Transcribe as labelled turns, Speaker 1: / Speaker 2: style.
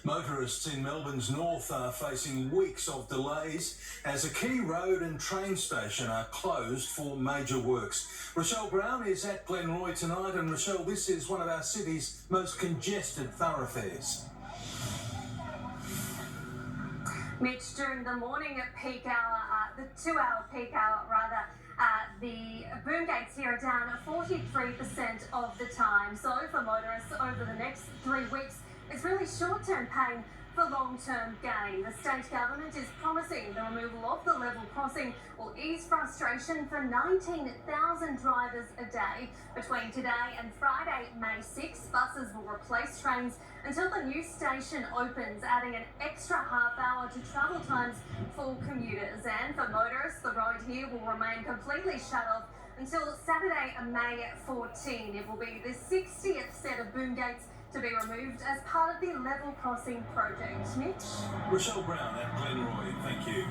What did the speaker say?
Speaker 1: Motorists in Melbourne's north are facing weeks of delays as a key road and train station are closed for major works. Rochelle Brown is at Glenroy tonight, and Rochelle, this is one of our city's most congested thoroughfares.
Speaker 2: Mitch, during the morning at peak hour, the 2-hour peak hour rather, the boom gates here are down 43% of the time. So for motorists over the next 3 weeks, it's really short-term pain for long-term gain. The state government is promising the removal of the level crossing will ease frustration for 19,000 drivers a day. Between today and Friday, May 6, buses will replace trains until the new station opens, adding an extra half hour to travel times for commuters. And for motorists, the road here will remain completely shut off until Saturday, May 14. It will be the 60th set of boom gates to be removed as part of the level crossing project. Mitch?
Speaker 1: Rochelle Brown at Glenroy, thank you.